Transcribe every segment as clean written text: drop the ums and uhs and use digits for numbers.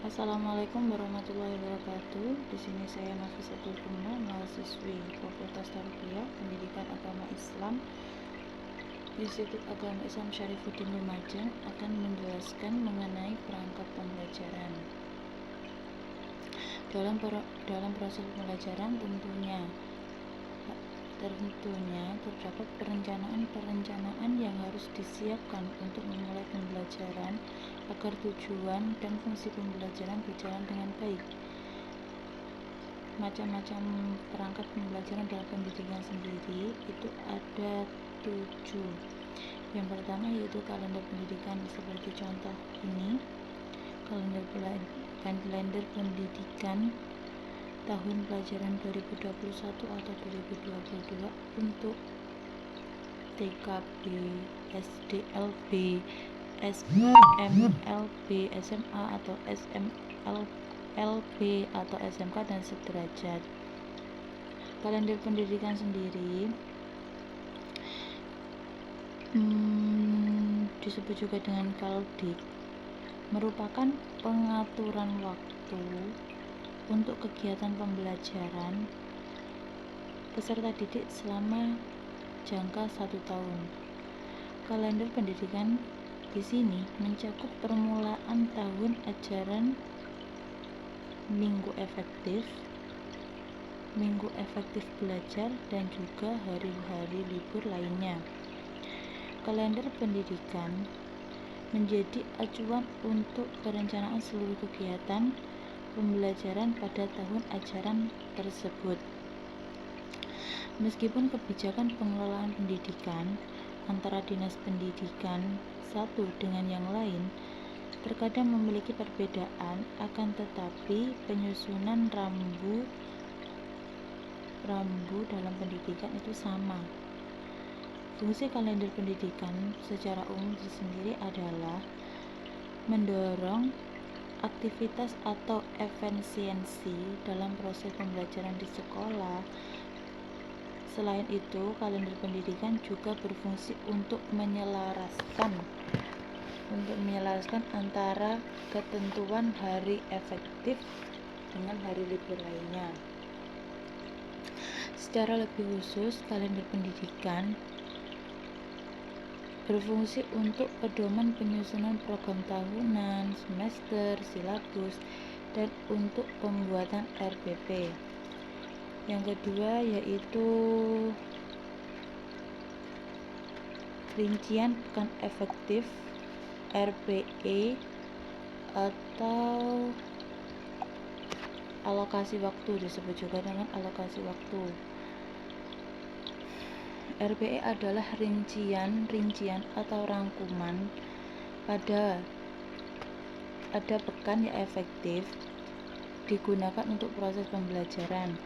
Assalamualaikum warahmatullahi wabarakatuh. Di sini saya Nafisatul Kumna, mahasiswi Fakultas Tarbiyah Pendidikan Agama Islam Institut Agama Islam Syarifuddin Lumajang akan menjelaskan mengenai perangkat pembelajaran. Dalam proses pembelajaran tentunya terdapat perencanaan yang harus disiapkan untuk memulai pembelajaran agar tujuan dan fungsi pembelajaran berjalan dengan baik. Macam-macam perangkat pembelajaran dalam pendidikan sendiri itu ada 7. Yang pertama yaitu kalender pendidikan, seperti contoh ini, kalender pendidikan tahun pelajaran 2021 atau 2022 untuk TKB, SDLB, SMLB, SMA atau SMLB atau SMK dan sederajat. Kalender pendidikan sendiri disebut juga dengan Kaldik, merupakan pengaturan waktu untuk kegiatan pembelajaran peserta didik selama jangka 1 tahun. Kalender pendidikan di sini mencakup permulaan tahun ajaran, minggu efektif belajar, dan juga hari-hari libur lainnya. Kalender pendidikan menjadi acuan untuk perencanaan seluruh kegiatan pembelajaran pada tahun ajaran tersebut. Meskipun kebijakan pengelolaan pendidikan antara dinas pendidikan satu dengan yang lain terkadang memiliki perbedaan, akan tetapi penyusunan rambu dalam pendidikan itu sama. Fungsi kalender pendidikan secara umum sendiri adalah mendorong aktivitas atau efisiensi dalam proses pembelajaran di sekolah. Selain itu, kalender pendidikan juga berfungsi untuk menyelaraskan antara ketentuan hari efektif dengan hari libur lainnya. Secara lebih khusus, kalender pendidikan berfungsi untuk pedoman penyusunan program tahunan, semester, silabus, dan untuk pembuatan RPP. Yang kedua yaitu rincian pekan efektif, RPE, atau alokasi waktu, disebut juga dengan alokasi waktu. RPE adalah rincian atau rangkuman pada pekan yang efektif digunakan untuk proses pembelajaran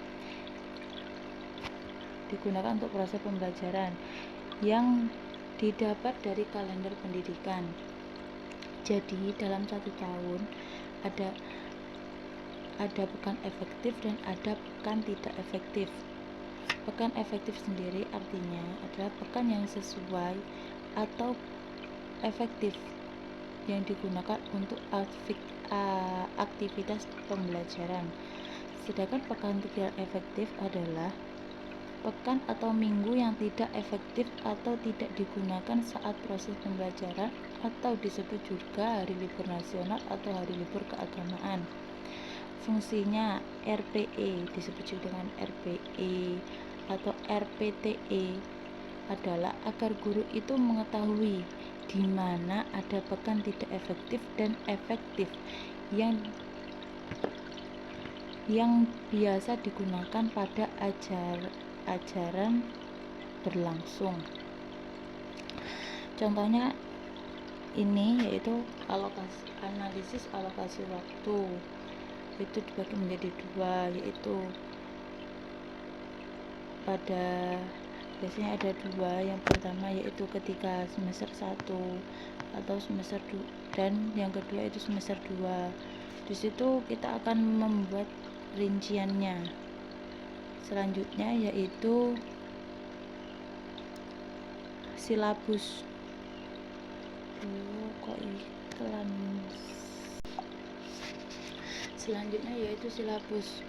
yang didapat dari kalender pendidikan. Jadi dalam 1 tahun ada pekan efektif dan ada pekan tidak efektif. Pekan efektif sendiri artinya adalah pekan yang sesuai atau efektif yang digunakan untuk aktivitas pembelajaran. Sedangkan pekan tidak efektif adalah pekan atau minggu yang tidak efektif atau tidak digunakan saat proses pembelajaran, atau disebut juga hari libur nasional atau hari libur keagamaan. Fungsinya RPE, disebut juga dengan RPE atau RPTE, adalah agar guru itu mengetahui di mana ada pekan tidak efektif dan efektif yang biasa digunakan pada ajaran berlangsung. Contohnya ini yaitu analisis alokasi waktu. Itu dibagi menjadi 2, yaitu biasanya ada 2. Yang pertama yaitu ketika semester 1 atau semester 2, dan yang kedua itu semester 2. Di situ kita akan membuat rinciannya. Selanjutnya yaitu silabus. Kok iklan? Selanjutnya yaitu silabus.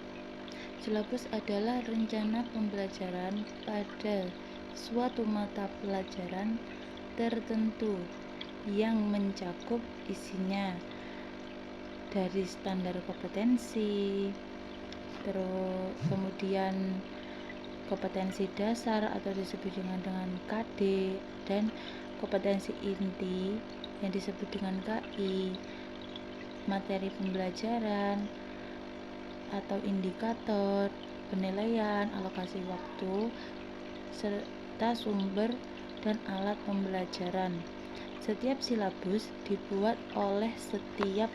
Silabus adalah rencana pembelajaran pada suatu mata pelajaran tertentu yang mencakup isinya dari standar kompetensi, terus kemudian kompetensi dasar atau disebut dengan KD, dan kompetensi inti yang disebut dengan KI, materi pembelajaran atau indikator, penilaian, alokasi waktu, serta sumber dan alat pembelajaran. Setiap silabus dibuat oleh setiap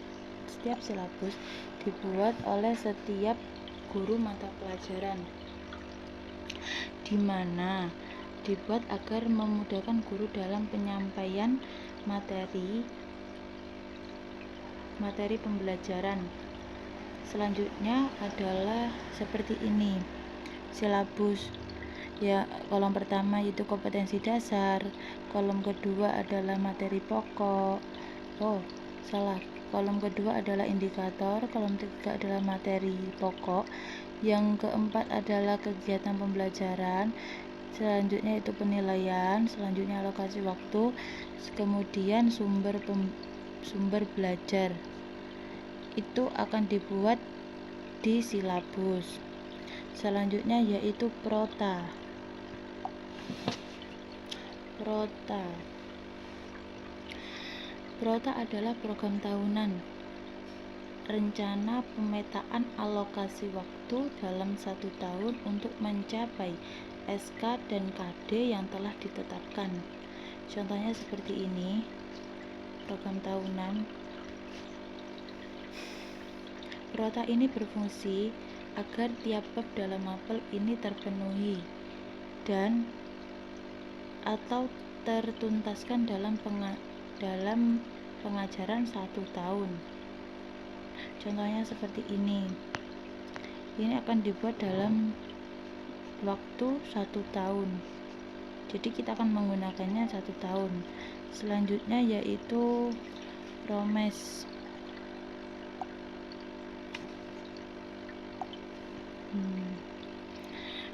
guru mata pelajaran, di mana dibuat agar memudahkan guru dalam penyampaian materi pembelajaran. Selanjutnya adalah seperti ini silabus. Ya, kolom pertama yaitu kompetensi dasar, kolom kedua adalah materi pokok. Kolom kedua adalah indikator, kolom ketiga adalah materi pokok, yang keempat adalah kegiatan pembelajaran, selanjutnya itu penilaian, selanjutnya alokasi waktu, kemudian sumber belajar. Itu akan dibuat di silabus. Selanjutnya yaitu prota. Prota adalah program tahunan, rencana pemetaan alokasi waktu dalam 1 tahun untuk mencapai SK dan KD yang telah ditetapkan. Contohnya seperti ini, program tahunan. Prota ini berfungsi agar tiap bab dalam mapel ini terpenuhi dan atau tertuntaskan dalam pengajaran 1 tahun. Contohnya seperti ini. Ini akan dibuat dalam waktu 1 tahun. Jadi kita akan menggunakannya 1 tahun. Selanjutnya yaitu promes.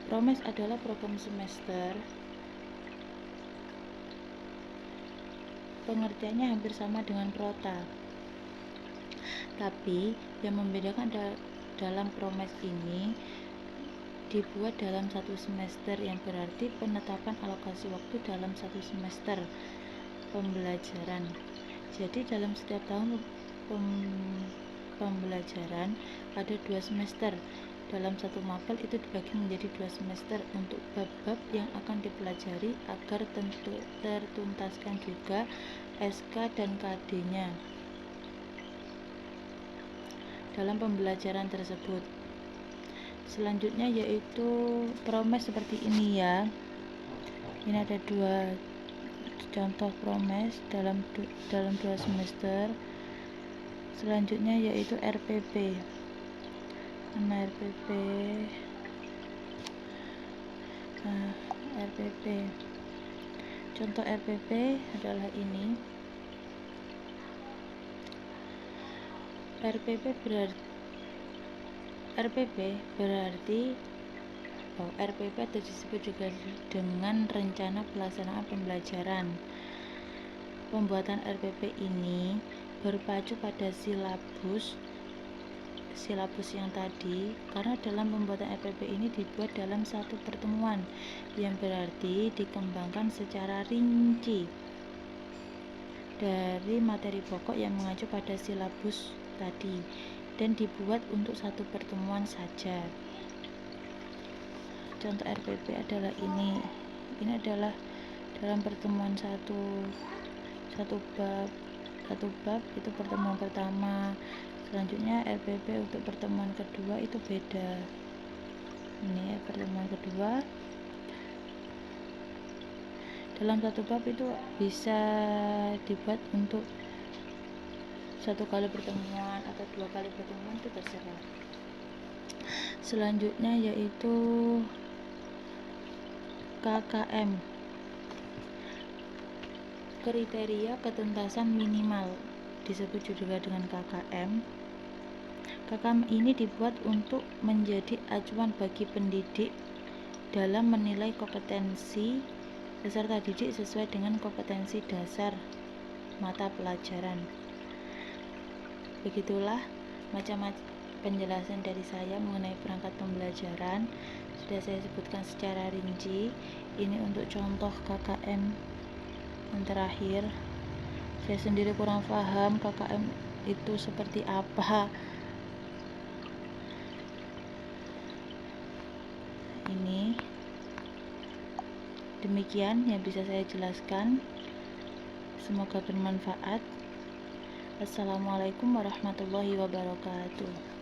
Promes adalah program semester. Pengertiannya hampir sama dengan prota. Tapi yang membedakan dalam promes ini dibuat dalam 1 semester, yang berarti penetapan alokasi waktu dalam 1 semester pembelajaran. Jadi dalam setiap tahun pembelajaran ada 2 semester. Dalam 1 mapel itu dibagi menjadi 2 semester untuk bab-bab yang akan dipelajari agar tertuntaskan juga SK dan KD-nya dalam pembelajaran tersebut. Selanjutnya yaitu promes seperti ini ya. Ini ada 2 contoh promes dalam 2 semester. Selanjutnya yaitu RPP. RPP. Contoh RPP adalah ini. RPP berarti RPP atau disebut juga dengan rencana pelaksanaan pembelajaran. Pembuatan RPP ini berpacu pada silabus yang tadi, karena dalam pembuatan RPP ini dibuat dalam 1 pertemuan, yang berarti dikembangkan secara rinci dari materi pokok yang mengacu pada silabus tadi dan dibuat untuk 1 pertemuan saja. Contoh RPP adalah ini. Ini adalah dalam pertemuan satu bab itu pertemuan pertama. Selanjutnya RPP untuk pertemuan kedua itu beda. Ini ya, pertemuan kedua. Dalam 1 bab itu bisa dibuat untuk 1 kali pertemuan atau 2 kali pertemuan, itu terserah. Selanjutnya yaitu KKM, kriteria ketuntasan minimal, disebut juga dengan KKM. KKM ini dibuat untuk menjadi acuan bagi pendidik dalam menilai kompetensi peserta didik sesuai dengan kompetensi dasar mata pelajaran. Begitulah macam-macam penjelasan dari saya mengenai perangkat pembelajaran. Sudah saya sebutkan secara rinci. Ini untuk contoh KKM yang terakhir. Saya sendiri kurang paham KKM itu seperti apa. Ini demikian yang bisa saya jelaskan. Semoga bermanfaat. Assalamualaikum warahmatullahi wabarakatuh.